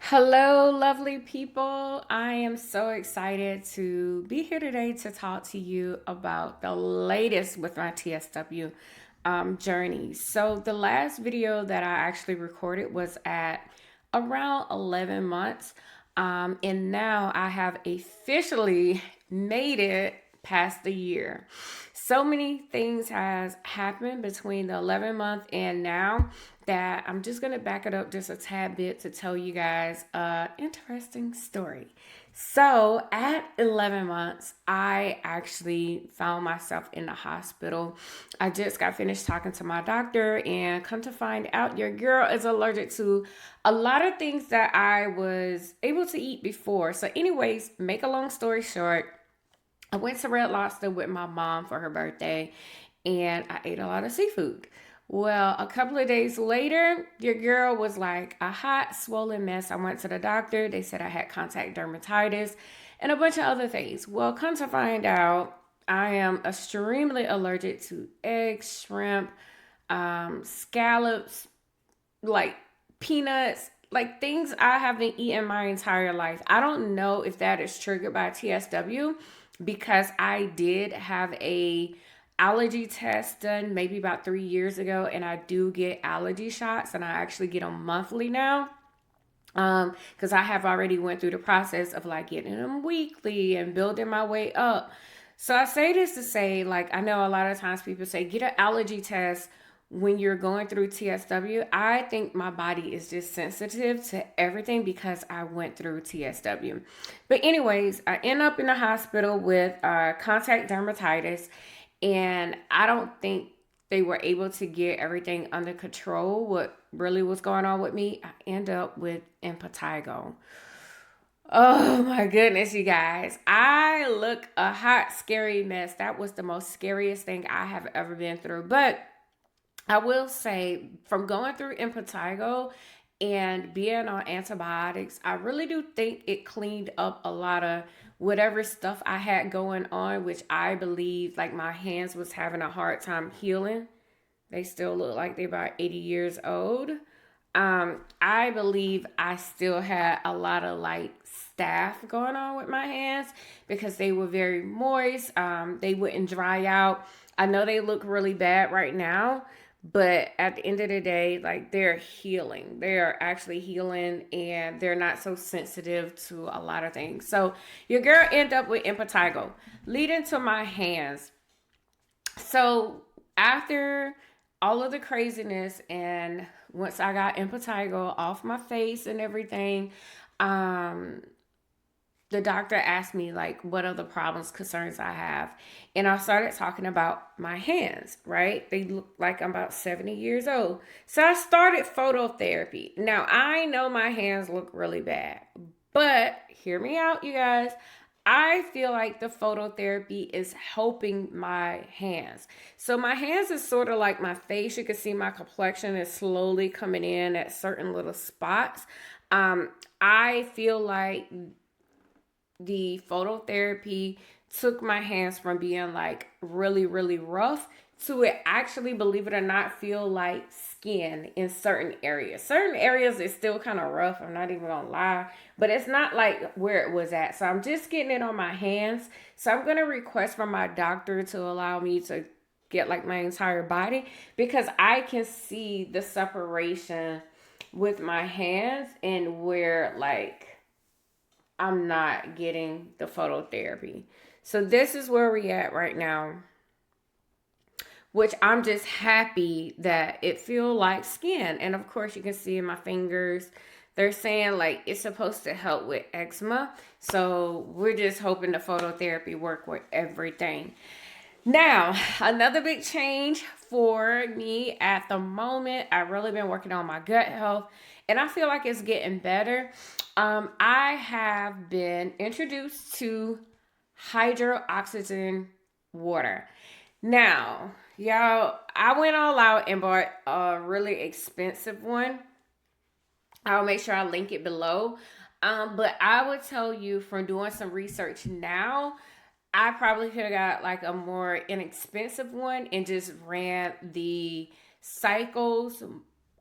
Hello, lovely people. I am so excited to be here today to talk to you about the latest with my TSW journey. So, the last video that I actually recorded was at around 11 months. And now I have officially made it past the year. So many things has happened between the 11-month and now that I'm just going to back it up just a tad bit to tell you guys an interesting story. So, at 11 months, I actually found myself in the hospital. I just got finished talking to my doctor, and come to find out, your girl is allergic to a lot of things that I was able to eat before. So, anyways, make a long story short, I went to Red Lobster with my mom for her birthday, and I ate a lot of seafood. Well, a couple of days later, your girl was like a hot, swollen mess. I went to the doctor. They said I had contact dermatitis and a bunch of other things. Well, come to find out, I am extremely allergic to eggs, shrimp, scallops, like peanuts, like things I haven't eaten my entire life. I don't know if that is triggered by TSW because I did have a allergy test done maybe about 3 years ago, and I do get allergy shots, and I actually get them monthly now. Because I have already went through the process of like getting them weekly and building my way up. So I say this to say, like, I know a lot of times people say get an allergy test when you're going through TSW. I think my body is just sensitive to everything because I went through TSW. But anyways, I end up in the hospital with contact dermatitis, and I don't think they were able to get everything under control. What really was going on with me, I end up with impetigo. Oh my goodness, you guys. I look a hot, scary mess. That was the most scariest thing I have ever been through. But I will say, from going through impetigo and being on antibiotics, I really do think it cleaned up a lot of whatever stuff I had going on, which I believe like my hands was having a hard time healing. They still look like they're about 80 years old. I believe I still had a lot of like staph going on with my hands because they were very moist. They wouldn't dry out. I know they look really bad right now, but at the end of the day, like they're healing. They are actually healing, and they're not so sensitive to a lot of things. So your girl end up with impetigo, leading to my hands. So after all of the craziness, and once I got impetigo off my face and everything, um the doctor asked me like what other problems, concerns I have, and I started talking about my hands. Right, they look like I'm about 70 years old, so I started phototherapy. Now I know my hands look really bad, but hear me out, you guys. I feel like the phototherapy is helping my hands. So my hands is sort of like my face. You can see my complexion is slowly coming in at certain little spots. Um, I feel like the phototherapy took my hands from being like really, really rough to it actually, believe it or not, feel like skin in certain areas. Certain areas is still kind of rough. I'm not even gonna lie, but it's not like where it was at. So I'm just getting it on my hands. So I'm gonna request from my doctor to allow me to get like my entire body because I can see the separation with my hands and where like I'm not getting the phototherapy. So this is where we at right now, which I'm just happy that it feel like skin. And of course you can see in my fingers, they're saying like it's supposed to help with eczema. So we're just hoping the phototherapy work with everything. Now, another big change for me at the moment, I've really been working on my gut health, and I feel like it's getting better. I have been introduced to hydro oxygen water. Now, y'all, I went all out and bought a really expensive one. I'll make sure I link it below. But I would tell you from doing some research now, I probably could have got like a more inexpensive one and just ran the cycles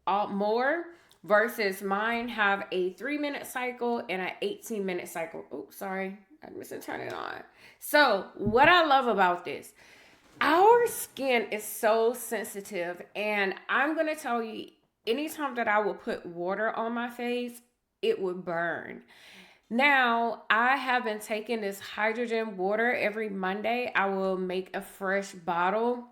all more. versus mine have a 3-minute cycle and an 18-minute cycle. Oh, sorry, I missed to turn it on. So what I love about this, our skin is so sensitive, and I'm gonna tell you, anytime that I will put water on my face, it would burn. Now, I have been taking this hydrogen water every Monday. I will make a fresh bottle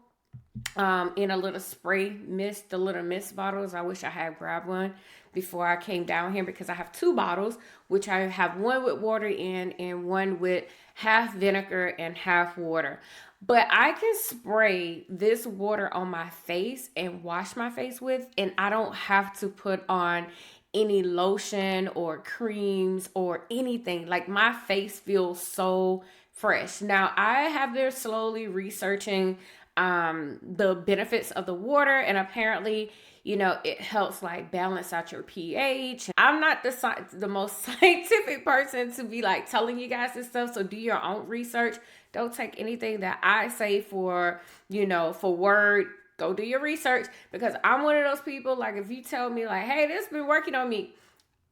in a little spray mist, the little mist bottles. I wish I had grabbed one before I came down here because I have two bottles, which I have one with water in and one with half vinegar and half water. But I can spray this water on my face and wash my face with, and I don't have to put on any lotion or creams or anything. Like, my face feels so fresh. Now, I have been slowly researching the benefits of the water, and apparently, it helps like balance out your pH. I'm not the most scientific person to be like telling you guys this stuff, so do your own research. Don't take anything that I say for word. Go do your research, because I'm one of those people, like, if you tell me like, hey, this has been working on me,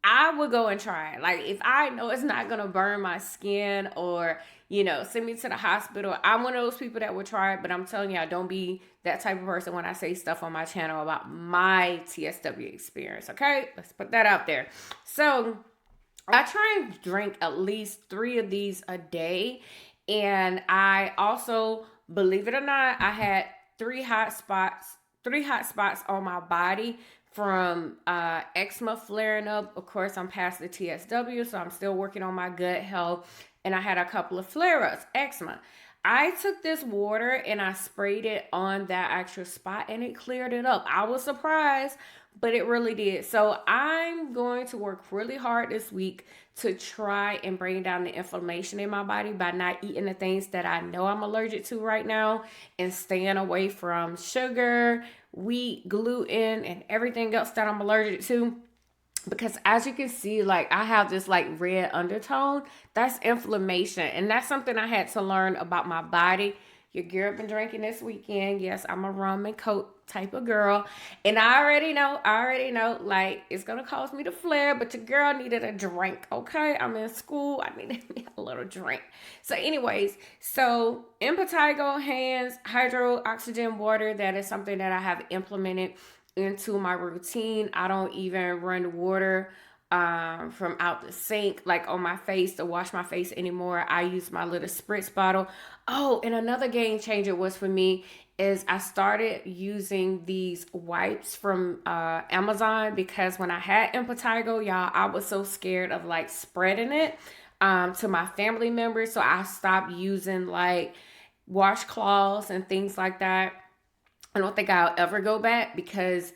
I would go and try it. Like, if I know it's not gonna burn my skin or, send me to the hospital, I'm one of those people that would try it. But I'm telling you, I don't be that type of person when I say stuff on my channel about my TSW experience. Okay, let's put that out there. So I try and drink at least 3 of these a day, and I also, believe it or not, I had 3 hot spots on my body from eczema flaring up. Of course, I'm past the TSW, so I'm still working on my gut health. And I had a couple of flare-ups, eczema. I took this water and I sprayed it on that actual spot, and it cleared it up. I was surprised, but it really did. So I'm going to work really hard this week to try and bring down the inflammation in my body by not eating the things that I know I'm allergic to right now, and staying away from sugar, wheat, gluten, and everything else that I'm allergic to. Because as you can see, like, I have this like red undertone. That's inflammation, and that's something I had to learn about my body. Your girl been drinking this weekend. Yes, I'm a rum and coke type of girl, and I already know, like, it's gonna cause me to flare, but your girl needed a drink. Okay, I'm in school, I needed me a little drink. So anyways, so impetigo hands, hydro oxygen water, that is something that I have implemented into my routine. I don't even run water from out the sink, like, on my face to wash my face anymore. I use my little spritz bottle. Oh, and another game changer was for me is I started using these wipes from Amazon, because when I had impetigo, y'all, I was so scared of like spreading it to my family members. So I stopped using like washcloths and things like that. I don't think I'll ever go back, because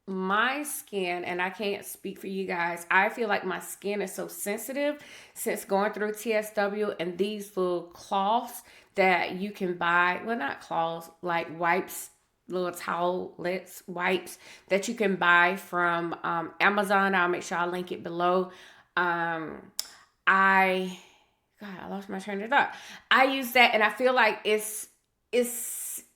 my skin, and I can't speak for you guys, I feel like my skin is so sensitive since going through TSW, and these little cloths that you can buy, well, not cloths, like wipes, little towelettes, wipes that you can buy from Amazon. I'll make sure I link it below. I lost my train of thought. I use that, and I feel like it's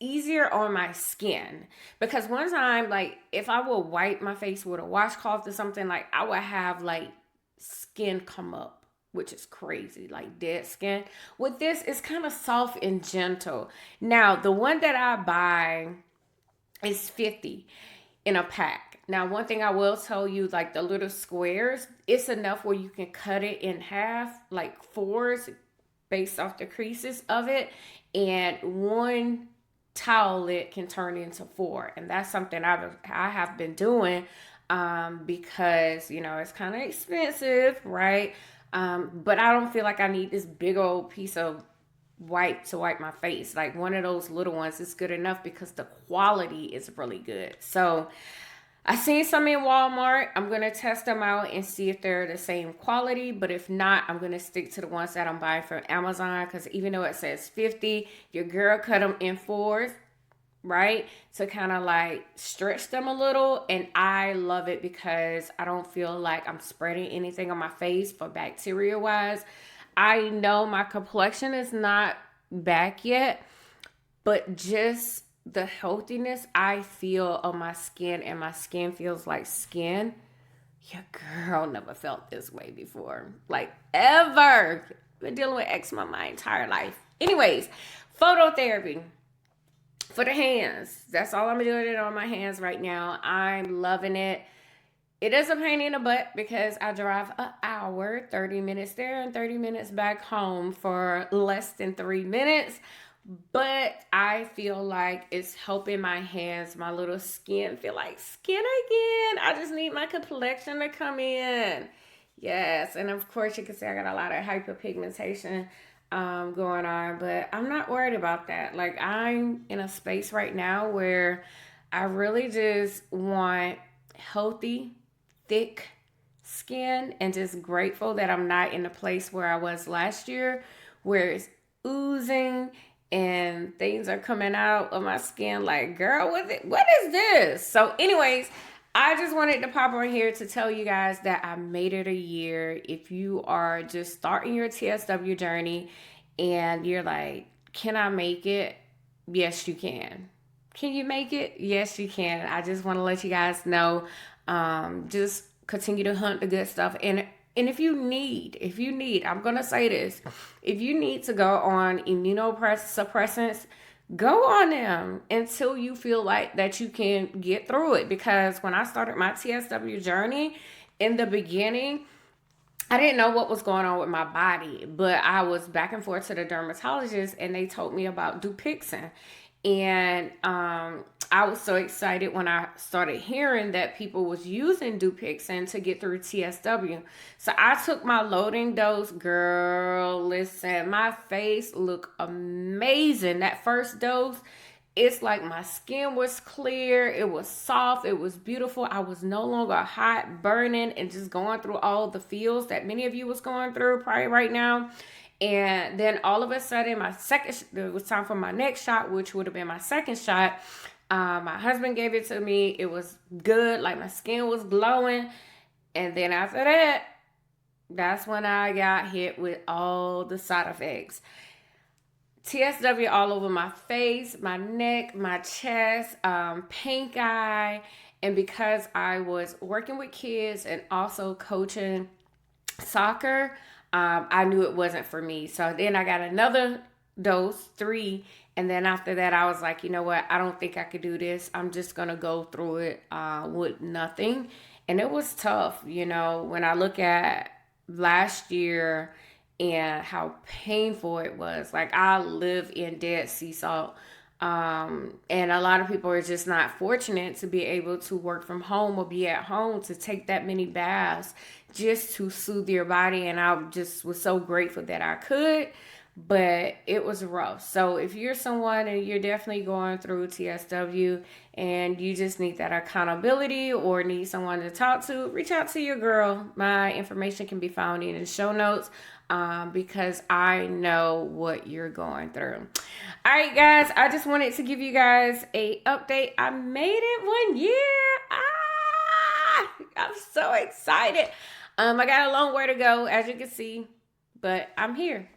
easier on my skin, because one time, like, if I would wipe my face with a washcloth or something, like, I would have like skin come up, which is crazy, like dead skin. With this, it's kind of soft and gentle. Now, the one that I buy is 50 in a pack. Now, one thing I will tell you, like, the little squares, it's enough where you can cut it in half, like fours, based off the creases of it, and one towelette can turn into 4. And that's something I have been doing because it's kind of expensive, right? But I don't feel like I need this big old piece of wipe to wipe my face. Like, one of those little ones is good enough, because the quality is really good. So I seen some in Walmart. I'm going to test them out and see if they're the same quality. But if not, I'm going to stick to the ones that I'm buying from Amazon, because even though it says 50, your girl cut them in 4s, right? To kind of like stretch them a little. And I love it, because I don't feel like I'm spreading anything on my face for bacteria wise. I know my complexion is not back yet, but just the healthiness I feel on my skin, and my skin feels like skin, your girl never felt this way before. Like, ever. Been dealing with eczema my entire life. Anyways, phototherapy for the hands. That's all I'm doing it on my hands right now. I'm loving it. It is a pain in the butt because I drive an hour, 30 minutes there and 30 minutes back home for less than 3 minutes. But I feel like it's helping my hands, my little skin feel like skin again. I just need my complexion to come in. Yes, and of course you can see I got a lot of hyperpigmentation going on, but I'm not worried about that. Like, I'm in a space right now where I really just want healthy, thick skin, and just grateful that I'm not in the place where I was last year, where it's oozing and things are coming out of my skin like, girl, what is this? So anyways, I just wanted to pop on here to tell you guys that I made it a year. If you are just starting your TSW journey and you're like, can I make it? Yes, you can. Can you make it? Yes, you can. I just want to let you guys know, just continue to hunt the good stuff. And if you need, I'm going to say this, if you need to go on immunosuppressants, go on them until you feel like that you can get through it. Because when I started my TSW journey in the beginning, I didn't know what was going on with my body, but I was back and forth to the dermatologist and they told me about Dupixent. And I was so excited when I started hearing that people was using Dupixent to get through TSW. So I took my loading dose. Girl, listen, my face looked amazing. That first dose, it's like my skin was clear. It was soft. It was beautiful. I was no longer hot, burning, and just going through all the feels that many of you was going through probably right now. And then all of a sudden, it was time for my next shot, which would have been my second shot. My husband gave it to me. It was good. Like, my skin was glowing. And then after that, that's when I got hit with all the side effects. TSW all over my face, my neck, my chest, pink eye. And because I was working with kids and also coaching soccer, I knew it wasn't for me. So then I got another dose, 3. And then after that, I was like, you know what? I don't think I could do this. I'm just going to go through it with nothing. And it was tough. You know, when I look at last year and how painful it was, like, I live in Dead Sea salt. And a lot of people are just not fortunate to be able to work from home or be at home to take that many baths just to soothe your body. And I just was so grateful that I could, but it was rough. So if you're someone and you're definitely going through TSW and you just need that accountability or need someone to talk to, reach out to your girl. My information can be found in the show notes. Because I know what you're going through. All right, guys, I just wanted to give you guys a update. I made it 1 year. I'm so excited. I got a long way to go, as you can see, but I'm here.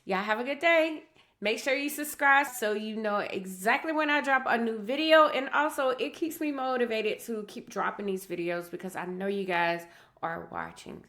Y'all have a good day. Make sure you subscribe so you know exactly when I drop a new video. And also, it keeps me motivated to keep dropping these videos because I know you guys are watching.